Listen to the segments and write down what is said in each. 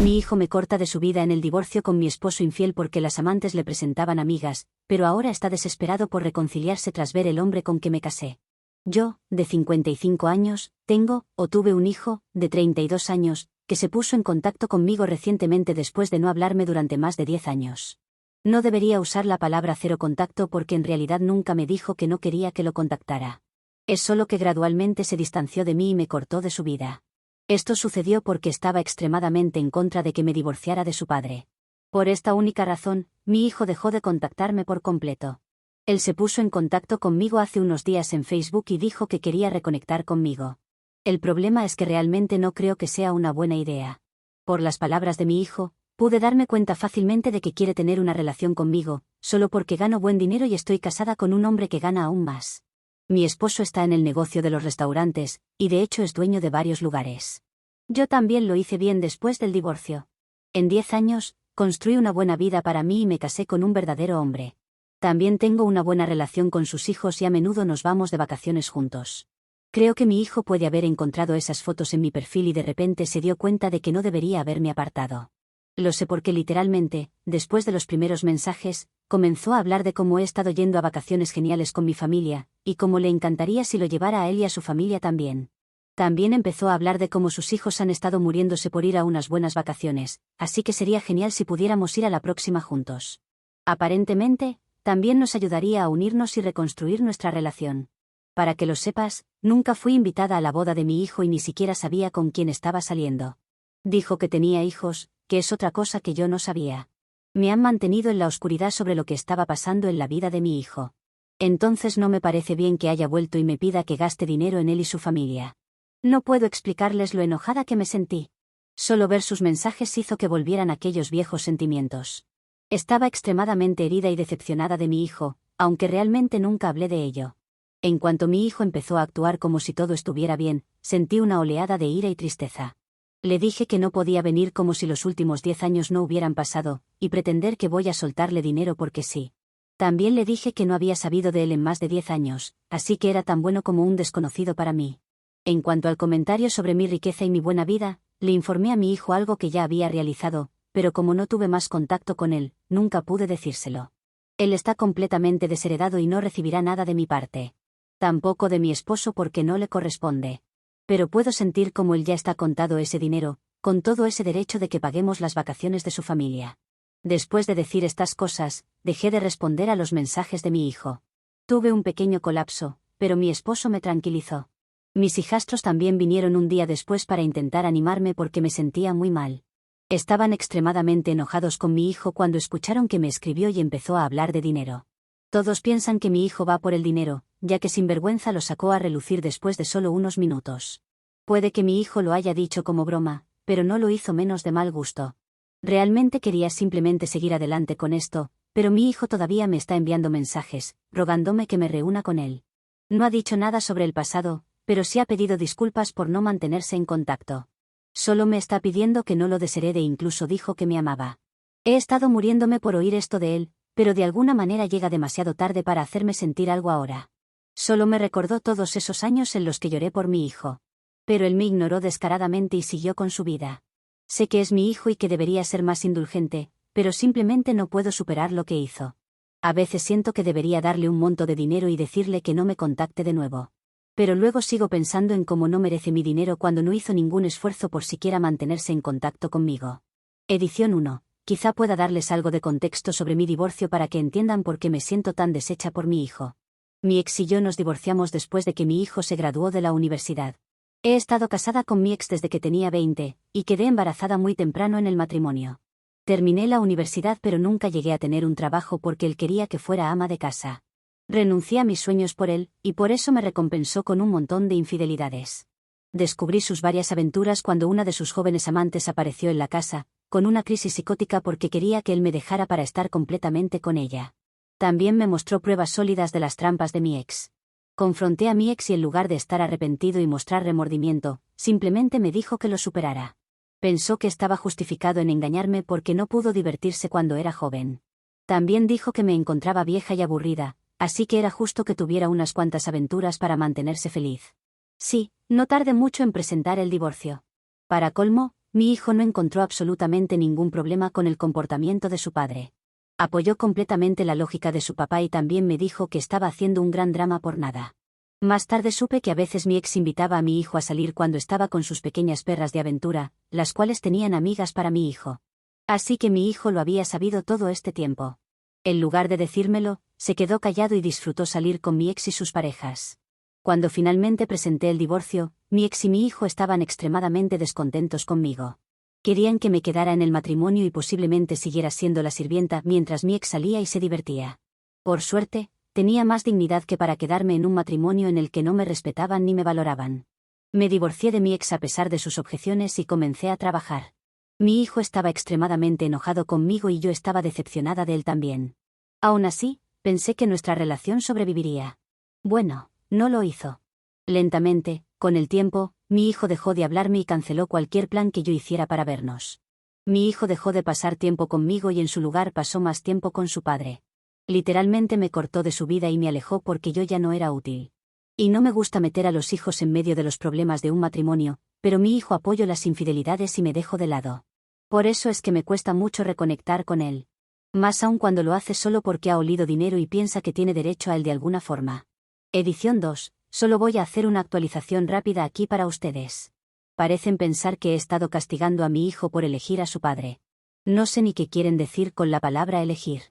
Mi hijo me corta de su vida en el divorcio con mi esposo infiel porque las amantes le presentaban amigas, pero ahora está desesperado por reconciliarse tras ver el hombre con que me casé. Yo, de 55 años, tengo, o tuve un hijo, de 32 años, que se puso en contacto conmigo recientemente después de no hablarme durante más de 10 años. No debería usar la palabra cero contacto porque en realidad nunca me dijo que no quería que lo contactara. Es solo que gradualmente se distanció de mí y me cortó de su vida. Esto sucedió porque estaba extremadamente en contra de que me divorciara de su padre. Por esta única razón, mi hijo dejó de contactarme por completo. Él se puso en contacto conmigo hace unos días en Facebook y dijo que quería reconectar conmigo. El problema es que realmente no creo que sea una buena idea. Por las palabras de mi hijo, pude darme cuenta fácilmente de que quiere tener una relación conmigo, solo porque gano buen dinero y estoy casada con un hombre que gana aún más. Mi esposo está en el negocio de los restaurantes, y de hecho es dueño de varios lugares. Yo también lo hice bien después del divorcio. En 10 años, construí una buena vida para mí y me casé con un verdadero hombre. También tengo una buena relación con sus hijos y a menudo nos vamos de vacaciones juntos. Creo que mi hijo puede haber encontrado esas fotos en mi perfil y de repente se dio cuenta de que no debería haberme apartado. Lo sé porque literalmente, después de los primeros mensajes, comenzó a hablar de cómo he estado yendo a vacaciones geniales con mi familia, y cómo le encantaría si lo llevara a él y a su familia también. También empezó a hablar de cómo sus hijos han estado muriéndose por ir a unas buenas vacaciones, así que sería genial si pudiéramos ir a la próxima juntos. Aparentemente, también nos ayudaría a unirnos y reconstruir nuestra relación. Para que lo sepas, nunca fui invitada a la boda de mi hijo y ni siquiera sabía con quién estaba saliendo. Dijo que tenía hijos, que es otra cosa que yo no sabía. Me han mantenido en la oscuridad sobre lo que estaba pasando en la vida de mi hijo. Entonces no me parece bien que haya vuelto y me pida que gaste dinero en él y su familia. No puedo explicarles lo enojada que me sentí. Solo ver sus mensajes hizo que volvieran aquellos viejos sentimientos. Estaba extremadamente herida y decepcionada de mi hijo, aunque realmente nunca hablé de ello. En cuanto mi hijo empezó a actuar como si todo estuviera bien, sentí una oleada de ira y tristeza. Le dije que no podía venir como si los últimos 10 años no hubieran pasado, y pretender que voy a soltarle dinero porque sí. También le dije que no había sabido de él en más de 10 años, así que era tan bueno como un desconocido para mí. En cuanto al comentario sobre mi riqueza y mi buena vida, le informé a mi hijo algo que ya había realizado, pero como no tuve más contacto con él, nunca pude decírselo. Él está completamente desheredado y no recibirá nada de mi parte. Tampoco de mi esposo porque no le corresponde. Pero puedo sentir como él ya está contado ese dinero, con todo ese derecho de que paguemos las vacaciones de su familia. Después de decir estas cosas, dejé de responder a los mensajes de mi hijo. Tuve un pequeño colapso, pero mi esposo me tranquilizó. Mis hijastros también vinieron un día después para intentar animarme porque me sentía muy mal. Estaban extremadamente enojados con mi hijo cuando escucharon que me escribió y empezó a hablar de dinero. Todos piensan que mi hijo va por el dinero, ya que sin vergüenza lo sacó a relucir después de solo unos minutos. Puede que mi hijo lo haya dicho como broma, pero no lo hizo menos de mal gusto. Realmente quería simplemente seguir adelante con esto, pero mi hijo todavía me está enviando mensajes, rogándome que me reúna con él. No ha dicho nada sobre el pasado, pero sí ha pedido disculpas por no mantenerse en contacto. Solo me está pidiendo que no lo desherede e incluso dijo que me amaba. He estado muriéndome por oír esto de él, pero de alguna manera llega demasiado tarde para hacerme sentir algo ahora. Solo me recordó todos esos años en los que lloré por mi hijo. Pero él me ignoró descaradamente y siguió con su vida. Sé que es mi hijo y que debería ser más indulgente, pero simplemente no puedo superar lo que hizo. A veces siento que debería darle un monto de dinero y decirle que no me contacte de nuevo. Pero luego sigo pensando en cómo no merece mi dinero cuando no hizo ningún esfuerzo por siquiera mantenerse en contacto conmigo. Edición 1. Quizá pueda darles algo de contexto sobre mi divorcio para que entiendan por qué me siento tan deshecha por mi hijo. Mi ex y yo nos divorciamos después de que mi hijo se graduó de la universidad. He estado casada con mi ex desde que tenía 20, y quedé embarazada muy temprano en el matrimonio. Terminé la universidad pero nunca llegué a tener un trabajo porque él quería que fuera ama de casa. Renuncié a mis sueños por él, y por eso me recompensó con un montón de infidelidades. Descubrí sus varias aventuras cuando una de sus jóvenes amantes apareció en la casa, con una crisis psicótica porque quería que él me dejara para estar completamente con ella. También me mostró pruebas sólidas de las trampas de mi ex. Confronté a mi ex y en lugar de estar arrepentido y mostrar remordimiento, simplemente me dijo que lo superara. Pensó que estaba justificado en engañarme porque no pudo divertirse cuando era joven. También dijo que me encontraba vieja y aburrida, así que era justo que tuviera unas cuantas aventuras para mantenerse feliz. Sí, no tardé mucho en presentar el divorcio. Para colmo, mi hijo no encontró absolutamente ningún problema con el comportamiento de su padre. Apoyó completamente la lógica de su papá y también me dijo que estaba haciendo un gran drama por nada. Más tarde supe que a veces mi ex invitaba a mi hijo a salir cuando estaba con sus pequeñas perras de aventura, las cuales tenían amigas para mi hijo. Así que mi hijo lo había sabido todo este tiempo. En lugar de decírmelo, se quedó callado y disfrutó salir con mi ex y sus parejas. Cuando finalmente presenté el divorcio, mi ex y mi hijo estaban extremadamente descontentos conmigo. Querían que me quedara en el matrimonio y posiblemente siguiera siendo la sirvienta mientras mi ex salía y se divertía. Por suerte, tenía más dignidad que para quedarme en un matrimonio en el que no me respetaban ni me valoraban. Me divorcié de mi ex a pesar de sus objeciones y comencé a trabajar. Mi hijo estaba extremadamente enojado conmigo y yo estaba decepcionada de él también. Aún así, pensé que nuestra relación sobreviviría. Bueno, no lo hizo. Lentamente, con el tiempo, mi hijo dejó de hablarme y canceló cualquier plan que yo hiciera para vernos. Mi hijo dejó de pasar tiempo conmigo y en su lugar pasó más tiempo con su padre. Literalmente me cortó de su vida y me alejó porque yo ya no era útil. Y no me gusta meter a los hijos en medio de los problemas de un matrimonio, pero mi hijo apoya las infidelidades y me dejo de lado. Por eso es que me cuesta mucho reconectar con él. Más aún cuando lo hace solo porque ha olido dinero y piensa que tiene derecho a él de alguna forma. Edición 2. Solo voy a hacer una actualización rápida aquí para ustedes. Parecen pensar que he estado castigando a mi hijo por elegir a su padre. No sé ni qué quieren decir con la palabra elegir.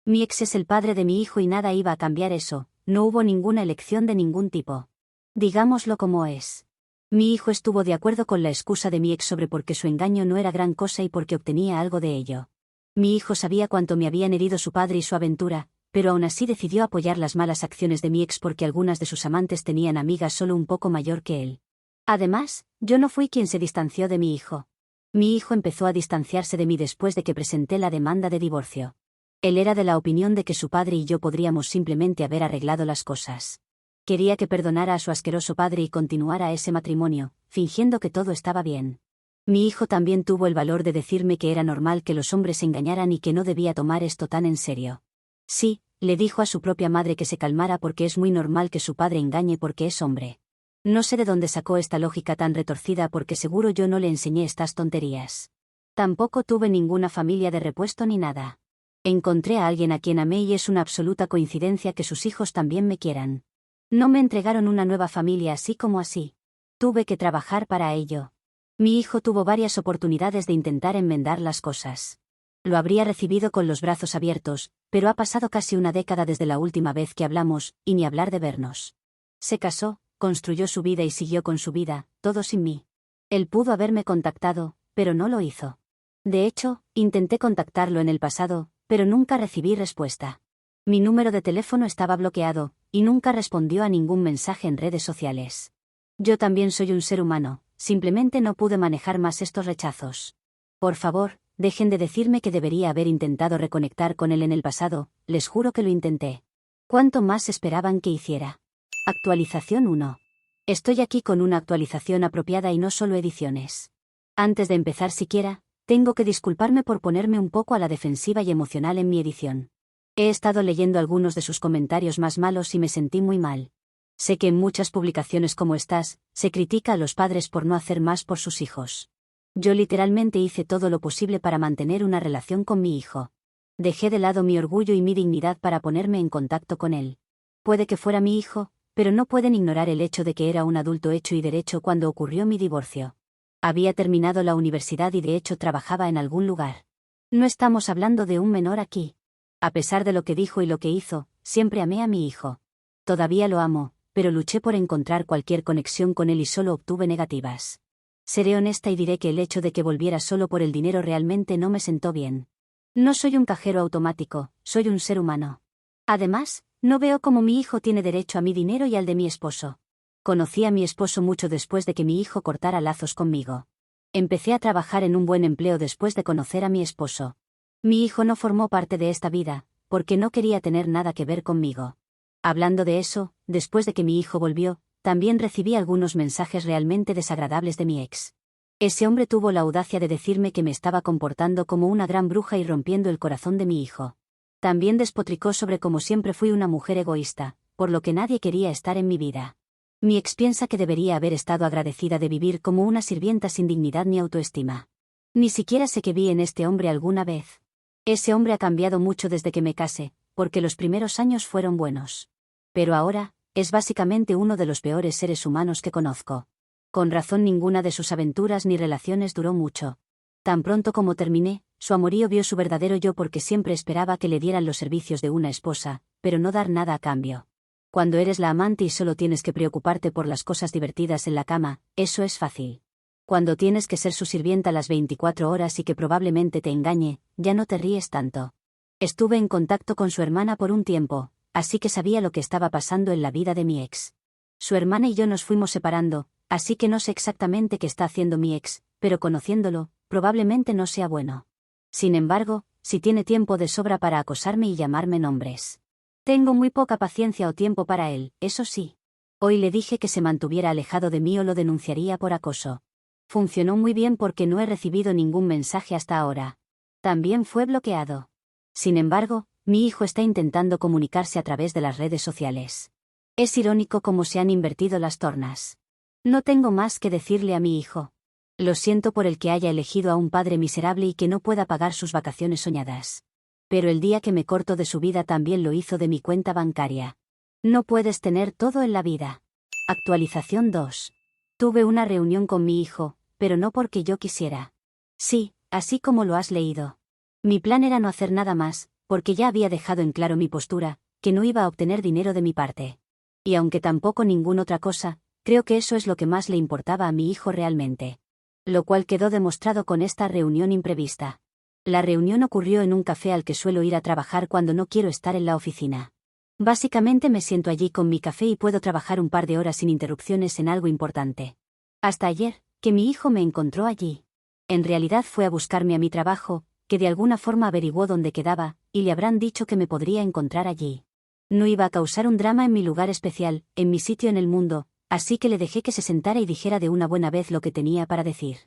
Mi ex es el padre de mi hijo y nada iba a cambiar eso, no hubo ninguna elección de ningún tipo. Digámoslo como es. Mi hijo estuvo de acuerdo con la excusa de mi ex sobre porque su engaño no era gran cosa y porque obtenía algo de ello. Mi hijo sabía cuánto me habían herido su padre y su aventura, pero aún así decidió apoyar las malas acciones de mi ex porque algunas de sus amantes tenían amigas solo un poco mayor que él. Además, yo no fui quien se distanció de mi hijo. Mi hijo empezó a distanciarse de mí después de que presenté la demanda de divorcio. Él era de la opinión de que su padre y yo podríamos simplemente haber arreglado las cosas. Quería que perdonara a su asqueroso padre y continuara ese matrimonio, fingiendo que todo estaba bien. Mi hijo también tuvo el valor de decirme que era normal que los hombres se engañaran y que no debía tomar esto tan en serio. Sí, le dijo a su propia madre que se calmara porque es muy normal que su padre engañe porque es hombre. No sé de dónde sacó esta lógica tan retorcida porque seguro yo no le enseñé estas tonterías. Tampoco tuve ninguna familia de repuesto ni nada. Encontré a alguien a quien amé y es una absoluta coincidencia que sus hijos también me quieran. No me entregaron una nueva familia así como así. Tuve que trabajar para ello. Mi hijo tuvo varias oportunidades de intentar enmendar las cosas. Lo habría recibido con los brazos abiertos, pero ha pasado casi una década desde la última vez que hablamos, y ni hablar de vernos. Se casó, construyó su vida y siguió con su vida, todo sin mí. Él pudo haberme contactado, pero no lo hizo. De hecho, intenté contactarlo en el pasado, pero nunca recibí respuesta. Mi número de teléfono estaba bloqueado, y nunca respondió a ningún mensaje en redes sociales. Yo también soy un ser humano, simplemente no pude manejar más estos rechazos. Por favor, dejen de decirme que debería haber intentado reconectar con él en el pasado, les juro que lo intenté. ¿Cuánto más esperaban que hiciera? Actualización 1. Estoy aquí con una actualización apropiada y no solo ediciones. Antes de empezar siquiera, tengo que disculparme por ponerme un poco a la defensiva y emocional en mi edición. He estado leyendo algunos de sus comentarios más malos y me sentí muy mal. Sé que en muchas publicaciones como estas, se critica a los padres por no hacer más por sus hijos. Yo literalmente hice todo lo posible para mantener una relación con mi hijo. Dejé de lado mi orgullo y mi dignidad para ponerme en contacto con él. Puede que fuera mi hijo, pero no pueden ignorar el hecho de que era un adulto hecho y derecho cuando ocurrió mi divorcio. Había terminado la universidad y de hecho trabajaba en algún lugar. No estamos hablando de un menor aquí. A pesar de lo que dijo y lo que hizo, siempre amé a mi hijo. Todavía lo amo, pero luché por encontrar cualquier conexión con él y solo obtuve negativas. Seré honesta y diré que el hecho de que volviera solo por el dinero realmente no me sentó bien. No soy un cajero automático, soy un ser humano. Además, no veo cómo mi hijo tiene derecho a mi dinero y al de mi esposo. Conocí a mi esposo mucho después de que mi hijo cortara lazos conmigo. Empecé a trabajar en un buen empleo después de conocer a mi esposo. Mi hijo no formó parte de esta vida, porque no quería tener nada que ver conmigo. Hablando de eso, después de que mi hijo volvió, también recibí algunos mensajes realmente desagradables de mi ex. Ese hombre tuvo la audacia de decirme que me estaba comportando como una gran bruja y rompiendo el corazón de mi hijo. También despotricó sobre cómo siempre fui una mujer egoísta, por lo que nadie quería estar en mi vida. Mi ex piensa que debería haber estado agradecida de vivir como una sirvienta sin dignidad ni autoestima. Ni siquiera sé que vi en este hombre alguna vez. Ese hombre ha cambiado mucho desde que me casé, porque los primeros años fueron buenos. Pero ahora, es básicamente uno de los peores seres humanos que conozco. Con razón ninguna de sus aventuras ni relaciones duró mucho. Tan pronto como terminé, su amorío vio su verdadero yo porque siempre esperaba que le dieran los servicios de una esposa, pero no dar nada a cambio. Cuando eres la amante y solo tienes que preocuparte por las cosas divertidas en la cama, eso es fácil. Cuando tienes que ser su sirvienta las 24 horas y que probablemente te engañe, ya no te ríes tanto. Estuve en contacto con su hermana por un tiempo, así que sabía lo que estaba pasando en la vida de mi ex. Su hermana y yo nos fuimos separando, así que no sé exactamente qué está haciendo mi ex, pero conociéndolo, probablemente no sea bueno. Sin embargo, si tiene tiempo de sobra para acosarme y llamarme nombres. Tengo muy poca paciencia o tiempo para él, eso sí. Hoy le dije que se mantuviera alejado de mí o lo denunciaría por acoso. Funcionó muy bien porque no he recibido ningún mensaje hasta ahora. También fue bloqueado. Sin embargo, mi hijo está intentando comunicarse a través de las redes sociales. Es irónico cómo se han invertido las tornas. No tengo más que decirle a mi hijo. Lo siento por el que haya elegido a un padre miserable y que no pueda pagar sus vacaciones soñadas. Pero el día que me corto de su vida también lo hizo de mi cuenta bancaria. No puedes tener todo en la vida. Actualización 2. Tuve una reunión con mi hijo, pero no porque yo quisiera. Sí, así como lo has leído. Mi plan era no hacer nada más, porque ya había dejado en claro mi postura, que no iba a obtener dinero de mi parte. Y aunque tampoco ninguna otra cosa, creo que eso es lo que más le importaba a mi hijo realmente. Lo cual quedó demostrado con esta reunión imprevista. La reunión ocurrió en un café al que suelo ir a trabajar cuando no quiero estar en la oficina. Básicamente me siento allí con mi café y puedo trabajar un par de horas sin interrupciones en algo importante. Hasta ayer, que mi hijo me encontró allí. En realidad fue a buscarme a mi trabajo, que de alguna forma averiguó dónde quedaba, y le habrán dicho que me podría encontrar allí. No iba a causar un drama en mi lugar especial, en mi sitio en el mundo, así que le dejé que se sentara y dijera de una buena vez lo que tenía para decir.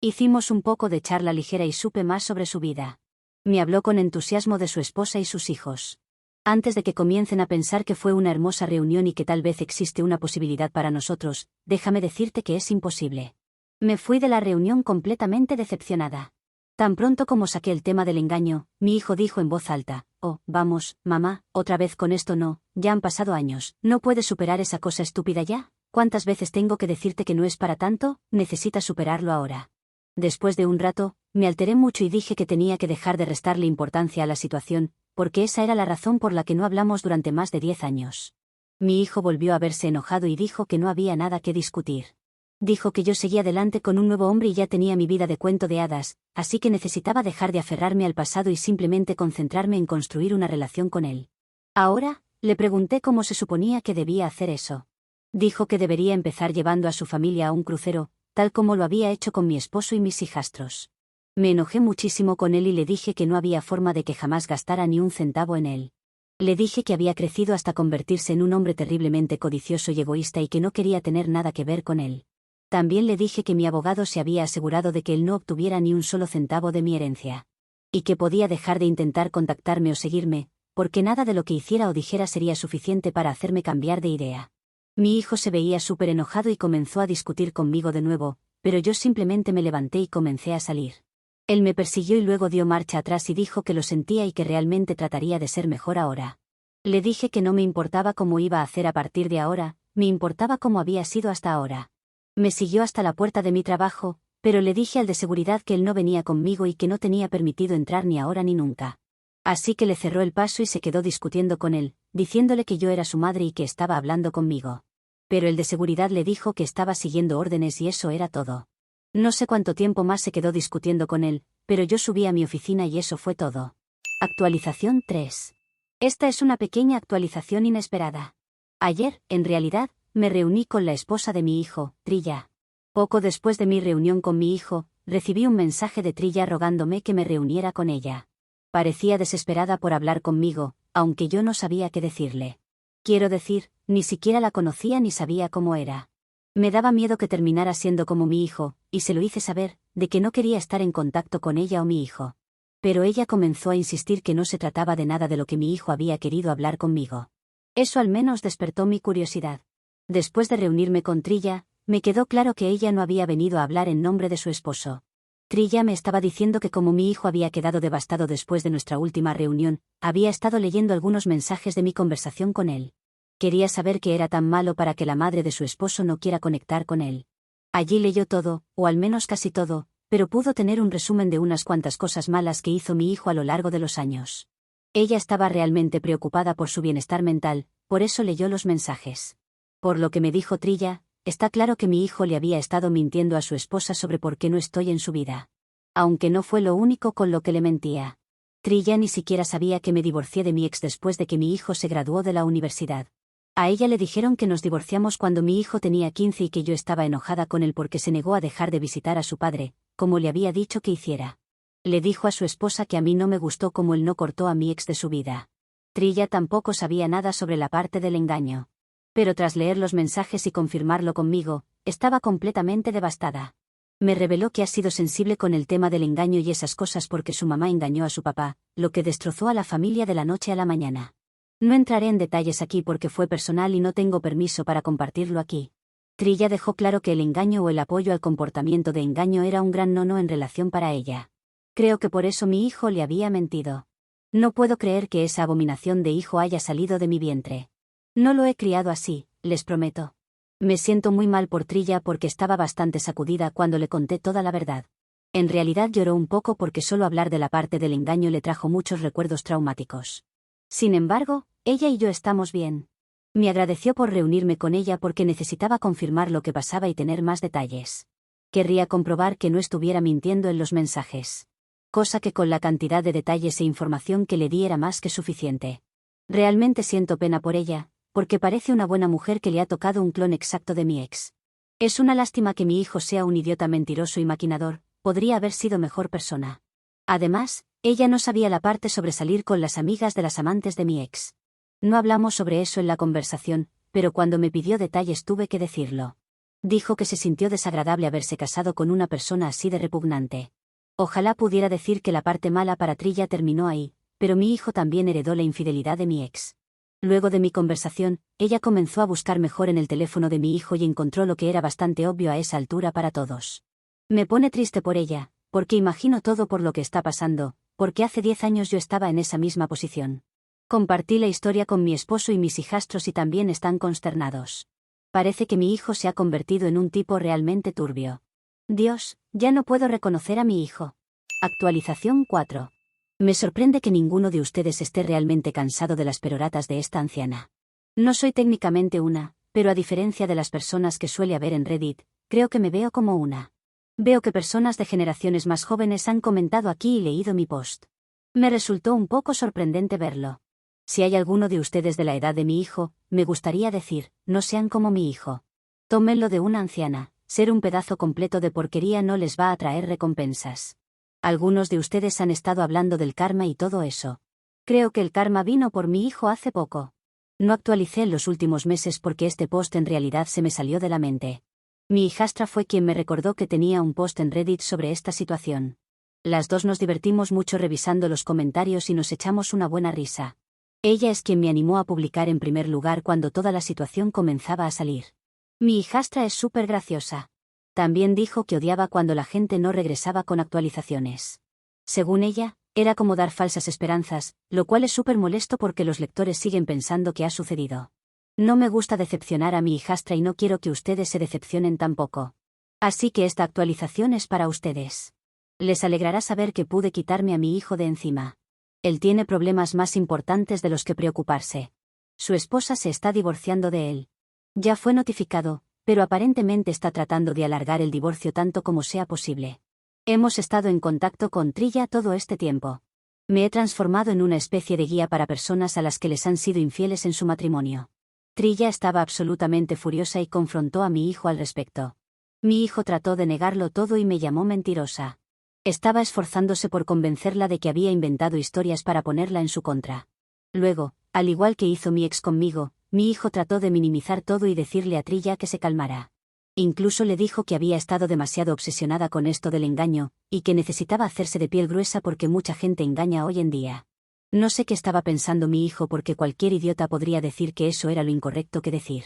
Hicimos un poco de charla ligera y supe más sobre su vida. Me habló con entusiasmo de su esposa y sus hijos. Antes de que comiencen a pensar que fue una hermosa reunión y que tal vez existe una posibilidad para nosotros, déjame decirte que es imposible. Me fui de la reunión completamente decepcionada. Tan pronto como saqué el tema del engaño, mi hijo dijo en voz alta: «Oh, vamos, mamá, otra vez con esto no, ya han pasado años, ¿no puedes superar esa cosa estúpida ya? ¿Cuántas veces tengo que decirte que no es para tanto? Necesitas superarlo ahora». Después de un rato, me alteré mucho y dije que tenía que dejar de restarle importancia a la situación, porque esa era la razón por la que no hablamos durante más de 10 años. Mi hijo volvió a verse enojado y dijo que no había nada que discutir. Dijo que yo seguía adelante con un nuevo hombre y ya tenía mi vida de cuento de hadas, así que necesitaba dejar de aferrarme al pasado y simplemente concentrarme en construir una relación con él. Ahora, le pregunté cómo se suponía que debía hacer eso. Dijo que debería empezar llevando a su familia a un crucero, tal como lo había hecho con mi esposo y mis hijastros. Me enojé muchísimo con él y le dije que no había forma de que jamás gastara ni un centavo en él. Le dije que había crecido hasta convertirse en un hombre terriblemente codicioso y egoísta y que no quería tener nada que ver con él. También le dije que mi abogado se había asegurado de que él no obtuviera ni un solo centavo de mi herencia. Y que podía dejar de intentar contactarme o seguirme, porque nada de lo que hiciera o dijera sería suficiente para hacerme cambiar de idea. Mi hijo se veía súper enojado y comenzó a discutir conmigo de nuevo, pero yo simplemente me levanté y comencé a salir. Él me persiguió y luego dio marcha atrás y dijo que lo sentía y que realmente trataría de ser mejor ahora. Le dije que no me importaba cómo iba a hacer a partir de ahora, me importaba cómo había sido hasta ahora. Me siguió hasta la puerta de mi trabajo, pero le dije al de seguridad que él no venía conmigo y que no tenía permitido entrar ni ahora ni nunca. Así que le cerró el paso y se quedó discutiendo con él, diciéndole que yo era su madre y que estaba hablando conmigo. Pero el de seguridad le dijo que estaba siguiendo órdenes y eso era todo. No sé cuánto tiempo más se quedó discutiendo con él, pero yo subí a mi oficina y eso fue todo. Actualización 3. Esta es una pequeña actualización inesperada. Ayer, en realidad, me reuní con la esposa de mi hijo, Trilla. Poco después de mi reunión con mi hijo, recibí un mensaje de Trilla rogándome que me reuniera con ella. Parecía desesperada por hablar conmigo, aunque yo no sabía qué decirle. Quiero decir, ni siquiera la conocía ni sabía cómo era. Me daba miedo que terminara siendo como mi hijo, y se lo hice saber, de que no quería estar en contacto con ella o mi hijo. Pero ella comenzó a insistir que no se trataba de nada de lo que mi hijo había querido hablar conmigo. Eso al menos despertó mi curiosidad. Después de reunirme con Trilla, me quedó claro que ella no había venido a hablar en nombre de su esposo. Trilla me estaba diciendo que como mi hijo había quedado devastado después de nuestra última reunión, había estado leyendo algunos mensajes de mi conversación con él. Quería saber qué era tan malo para que la madre de su esposo no quiera conectar con él. Allí leyó todo, o al menos casi todo, pero pudo tener un resumen de unas cuantas cosas malas que hizo mi hijo a lo largo de los años. Ella estaba realmente preocupada por su bienestar mental, por eso leyó los mensajes. Por lo que me dijo Trilla, está claro que mi hijo le había estado mintiendo a su esposa sobre por qué no estoy en su vida. Aunque no fue lo único con lo que le mentía. Trilla ni siquiera sabía que me divorcié de mi ex después de que mi hijo se graduó de la universidad. A ella le dijeron que nos divorciamos cuando mi hijo tenía 15 y que yo estaba enojada con él porque se negó a dejar de visitar a su padre, como le había dicho que hiciera. Le dijo a su esposa que a mí no me gustó como él no cortó a mi ex de su vida. Trilla tampoco sabía nada sobre la parte del engaño. Pero tras leer los mensajes y confirmarlo conmigo, estaba completamente devastada. Me reveló que ha sido sensible con el tema del engaño y esas cosas porque su mamá engañó a su papá, lo que destrozó a la familia de la noche a la mañana. No entraré en detalles aquí porque fue personal y no tengo permiso para compartirlo aquí. Trilla dejó claro que el engaño o el apoyo al comportamiento de engaño era un gran no-no en relación para ella. Creo que por eso mi hijo le había mentido. No puedo creer que esa abominación de hijo haya salido de mi vientre. No lo he criado así, les prometo. Me siento muy mal por Trilla porque estaba bastante sacudida cuando le conté toda la verdad. En realidad lloró un poco porque solo hablar de la parte del engaño le trajo muchos recuerdos traumáticos. Sin embargo, ella y yo estamos bien. Me agradeció por reunirme con ella porque necesitaba confirmar lo que pasaba y tener más detalles. Querría comprobar que no estuviera mintiendo en los mensajes. Cosa que con la cantidad de detalles e información que le di era más que suficiente. Realmente siento pena por ella, porque parece una buena mujer que le ha tocado un clon exacto de mi ex. Es una lástima que mi hijo sea un idiota mentiroso y maquinador, podría haber sido mejor persona. Además, ella no sabía la parte sobre salir con las amigas de las amantes de mi ex. No hablamos sobre eso en la conversación, pero cuando me pidió detalles tuve que decirlo. Dijo que se sintió desagradable haberse casado con una persona así de repugnante. Ojalá pudiera decir que la parte mala para Trilla terminó ahí, pero mi hijo también heredó la infidelidad de mi ex. Luego de mi conversación, ella comenzó a buscar mejor en el teléfono de mi hijo y encontró lo que era bastante obvio a esa altura para todos. Me pone triste por ella, porque imagino todo por lo que está pasando, porque hace 10 años yo estaba en esa misma posición. Compartí la historia con mi esposo y mis hijastros y también están consternados. Parece que mi hijo se ha convertido en un tipo realmente turbio. Dios, ya no puedo reconocer a mi hijo. Actualización 4. Me sorprende que ninguno de ustedes esté realmente cansado de las peroratas de esta anciana. No soy técnicamente una, pero a diferencia de las personas que suele haber en Reddit, creo que me veo como una. Veo que personas de generaciones más jóvenes han comentado aquí y leído mi post. Me resultó un poco sorprendente verlo. Si hay alguno de ustedes de la edad de mi hijo, me gustaría decir, no sean como mi hijo. Tómenlo de una anciana, ser un pedazo completo de porquería no les va a traer recompensas. Algunos de ustedes han estado hablando del karma y todo eso. Creo que el karma vino por mi hijo hace poco. No actualicé en los últimos meses porque este post en realidad se me salió de la mente. Mi hijastra fue quien me recordó que tenía un post en Reddit sobre esta situación. Las dos nos divertimos mucho revisando los comentarios y nos echamos una buena risa. Ella es quien me animó a publicar en primer lugar cuando toda la situación comenzaba a salir. Mi hijastra es súper graciosa. También dijo que odiaba cuando la gente no regresaba con actualizaciones. Según ella, era como dar falsas esperanzas, lo cual es súper molesto porque los lectores siguen pensando que ha sucedido. No me gusta decepcionar a mi hijastra y no quiero que ustedes se decepcionen tampoco. Así que esta actualización es para ustedes. Les alegrará saber que pude quitarme a mi hijo de encima. Él tiene problemas más importantes de los que preocuparse. Su esposa se está divorciando de él. Ya fue notificado, pero aparentemente está tratando de alargar el divorcio tanto como sea posible. Hemos estado en contacto con Trilla todo este tiempo. Me he transformado en una especie de guía para personas a las que les han sido infieles en su matrimonio. Trilla estaba absolutamente furiosa y confrontó a mi hijo al respecto. Mi hijo trató de negarlo todo y me llamó mentirosa. Estaba esforzándose por convencerla de que había inventado historias para ponerla en su contra. Luego, al igual que hizo mi ex conmigo, mi hijo trató de minimizar todo y decirle a Trilla que se calmara. Incluso le dijo que había estado demasiado obsesionada con esto del engaño, y que necesitaba hacerse de piel gruesa porque mucha gente engaña hoy en día. No sé qué estaba pensando mi hijo porque cualquier idiota podría decir que eso era lo incorrecto que decir.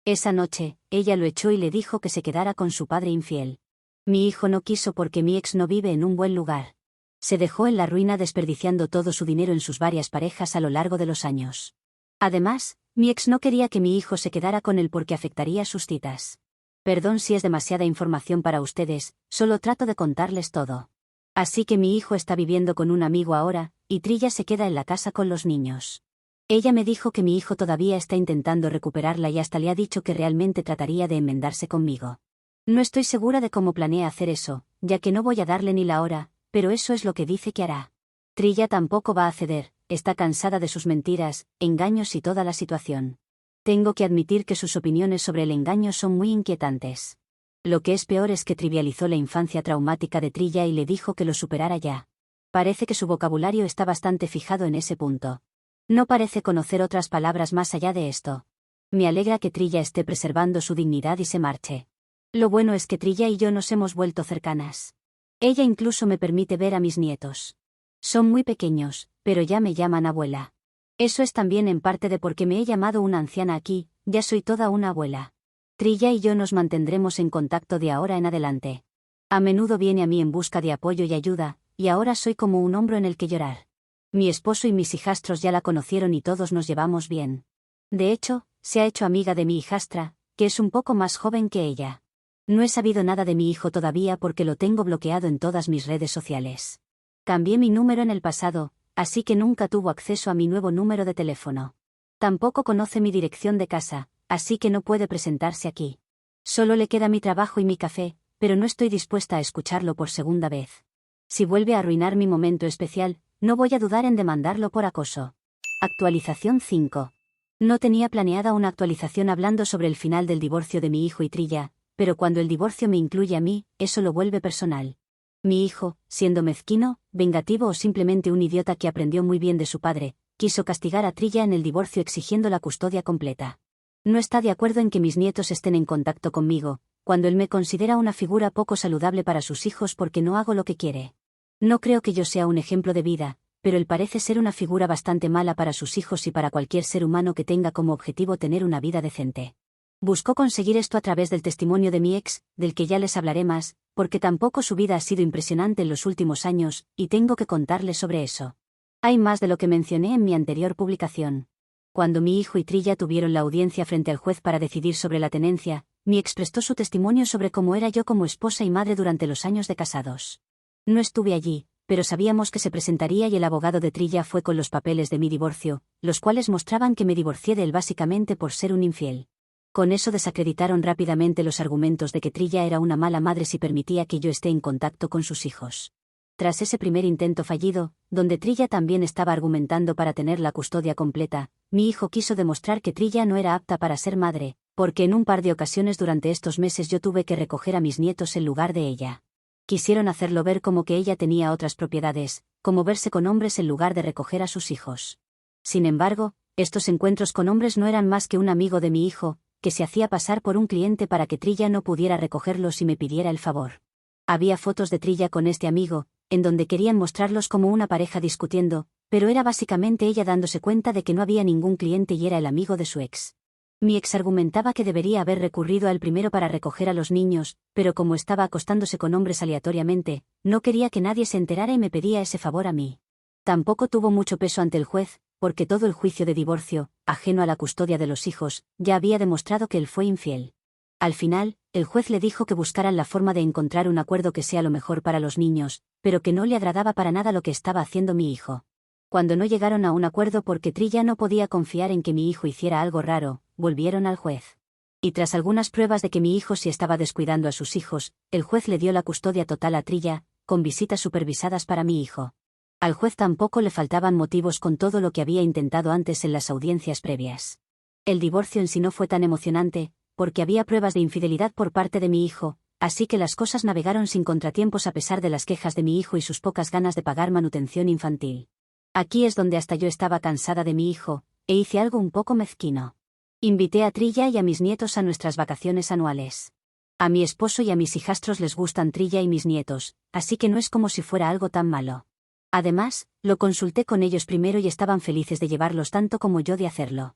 Esa noche, ella lo echó y le dijo que se quedara con su padre infiel. Mi hijo no quiso porque mi ex no vive en un buen lugar. Se dejó en la ruina desperdiciando todo su dinero en sus varias parejas a lo largo de los años. Además, mi ex no quería que mi hijo se quedara con él porque afectaría sus citas. Perdón si es demasiada información para ustedes, solo trato de contarles todo. Así que mi hijo está viviendo con un amigo ahora, y Trilla se queda en la casa con los niños. Ella me dijo que mi hijo todavía está intentando recuperarla y hasta le ha dicho que realmente trataría de enmendarse conmigo. No estoy segura de cómo planea hacer eso, ya que no voy a darle ni la hora, pero eso es lo que dice que hará. Trilla tampoco va a ceder, está cansada de sus mentiras, engaños y toda la situación. Tengo que admitir que sus opiniones sobre el engaño son muy inquietantes. Lo que es peor es que trivializó la infancia traumática de Trilla y le dijo que lo superara ya. Parece que su vocabulario está bastante fijado en ese punto. No parece conocer otras palabras más allá de esto. Me alegra que Trilla esté preservando su dignidad y se marche. Lo bueno es que Trilla y yo nos hemos vuelto cercanas. Ella incluso me permite ver a mis nietos. Son muy pequeños, pero ya me llaman abuela. Eso es también en parte de por qué me he llamado una anciana aquí, ya soy toda una abuela. Trilla y yo nos mantendremos en contacto de ahora en adelante. A menudo viene a mí en busca de apoyo y ayuda, y ahora soy como un hombro en el que llorar. Mi esposo y mis hijastros ya la conocieron y todos nos llevamos bien. De hecho, se ha hecho amiga de mi hijastra, que es un poco más joven que ella. No he sabido nada de mi hijo todavía porque lo tengo bloqueado en todas mis redes sociales. Cambié mi número en el pasado, así que nunca tuvo acceso a mi nuevo número de teléfono. Tampoco conoce mi dirección de casa, así que no puede presentarse aquí. Solo le queda mi trabajo y mi café, pero no estoy dispuesta a escucharlo por segunda vez. Si vuelve a arruinar mi momento especial, no voy a dudar en demandarlo por acoso. Actualización 5. No tenía planeada una actualización hablando sobre el final del divorcio de mi hijo y Trilla, pero cuando el divorcio me incluye a mí, eso lo vuelve personal. Mi hijo, siendo mezquino, vengativo o simplemente un idiota que aprendió muy bien de su padre, quiso castigar a Trilla en el divorcio exigiendo la custodia completa. No está de acuerdo en que mis nietos estén en contacto conmigo, cuando él me considera una figura poco saludable para sus hijos porque no hago lo que quiere. No creo que yo sea un ejemplo de vida, pero él parece ser una figura bastante mala para sus hijos y para cualquier ser humano que tenga como objetivo tener una vida decente. Buscó conseguir esto a través del testimonio de mi ex, del que ya les hablaré más, porque tampoco su vida ha sido impresionante en los últimos años, y tengo que contarles sobre eso. Hay más de lo que mencioné en mi anterior publicación. Cuando mi hijo y Trilla tuvieron la audiencia frente al juez para decidir sobre la tenencia, mi ex prestó su testimonio sobre cómo era yo como esposa y madre durante los años de casados. No estuve allí, pero sabíamos que se presentaría y el abogado de Trilla fue con los papeles de mi divorcio, los cuales mostraban que me divorcié de él básicamente por ser un infiel. Con eso desacreditaron rápidamente los argumentos de que Trilla era una mala madre si permitía que yo esté en contacto con sus hijos. Tras ese primer intento fallido, donde Trilla también estaba argumentando para tener la custodia completa, mi hijo quiso demostrar que Trilla no era apta para ser madre, porque en un par de ocasiones durante estos meses yo tuve que recoger a mis nietos en lugar de ella. Quisieron hacerlo ver como que ella tenía otras propiedades, como verse con hombres en lugar de recoger a sus hijos. Sin embargo, estos encuentros con hombres no eran más que un amigo de mi hijo, que se hacía pasar por un cliente para que Trilla no pudiera recogerlos y me pidiera el favor. Había fotos de Trilla con este amigo, en donde querían mostrarlos como una pareja discutiendo, pero era básicamente ella dándose cuenta de que no había ningún cliente y era el amigo de su ex. Mi ex argumentaba que debería haber recurrido a él primero para recoger a los niños, pero como estaba acostándose con hombres aleatoriamente, no quería que nadie se enterara y me pedía ese favor a mí. Tampoco tuvo mucho peso ante el juez, porque todo el juicio de divorcio, ajeno a la custodia de los hijos, ya había demostrado que él fue infiel. Al final, el juez le dijo que buscaran la forma de encontrar un acuerdo que sea lo mejor para los niños, pero que no le agradaba para nada lo que estaba haciendo mi hijo. Cuando no llegaron a un acuerdo porque Trilla no podía confiar en que mi hijo hiciera algo raro, volvieron al juez. Y tras algunas pruebas de que mi hijo sí estaba descuidando a sus hijos, el juez le dio la custodia total a Trilla, con visitas supervisadas para mi hijo. Al juez tampoco le faltaban motivos con todo lo que había intentado antes en las audiencias previas. El divorcio en sí no fue tan emocionante, porque había pruebas de infidelidad por parte de mi hijo, así que las cosas navegaron sin contratiempos a pesar de las quejas de mi hijo y sus pocas ganas de pagar manutención infantil. Aquí es donde hasta yo estaba cansada de mi hijo, e hice algo un poco mezquino. Invité a Trilla y a mis nietos a nuestras vacaciones anuales. A mi esposo y a mis hijastros les gustan Trilla y mis nietos, así que no es como si fuera algo tan malo. Además, lo consulté con ellos primero y estaban felices de llevarlos tanto como yo de hacerlo.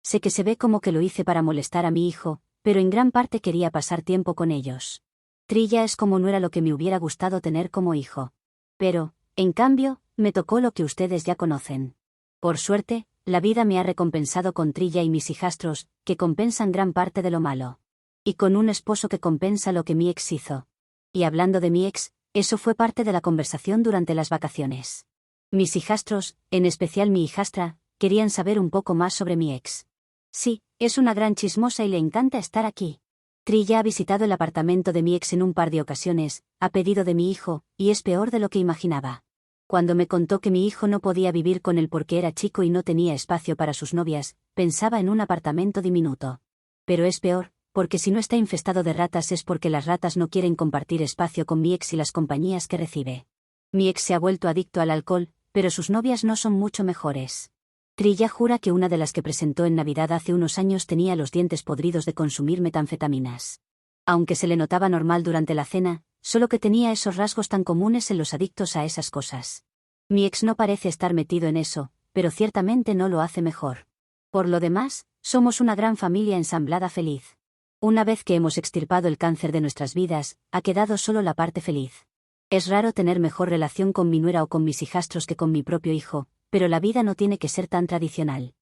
Sé que se ve como que lo hice para molestar a mi hijo, pero en gran parte quería pasar tiempo con ellos. Trilla es como no era lo que me hubiera gustado tener como hijo. Pero, en cambio, me tocó lo que ustedes ya conocen. Por suerte, la vida me ha recompensado con Trilla y mis hijastros, que compensan gran parte de lo malo. Y con un esposo que compensa lo que mi ex hizo. Y hablando de mi ex, eso fue parte de la conversación durante las vacaciones. Mis hijastros, en especial mi hijastra, querían saber un poco más sobre mi ex. Sí, es una gran chismosa y le encanta estar aquí. Trilla ha visitado el apartamento de mi ex en un par de ocasiones, a pedido de mi hijo, y es peor de lo que imaginaba. Cuando me contó que mi hijo no podía vivir con él porque era chico y no tenía espacio para sus novias, pensaba en un apartamento diminuto. Pero es peor, porque si no está infestado de ratas es porque las ratas no quieren compartir espacio con mi ex y las compañías que recibe. Mi ex se ha vuelto adicto al alcohol, pero sus novias no son mucho mejores. Trilla jura que una de las que presentó en Navidad hace unos años tenía los dientes podridos de consumir metanfetaminas. Aunque se le notaba normal durante la cena, solo que tenía esos rasgos tan comunes en los adictos a esas cosas. Mi ex no parece estar metido en eso, pero ciertamente no lo hace mejor. Por lo demás, somos una gran familia ensamblada feliz. Una vez que hemos extirpado el cáncer de nuestras vidas, ha quedado solo la parte feliz. Es raro tener mejor relación con mi nuera o con mis hijastros que con mi propio hijo, pero la vida no tiene que ser tan tradicional.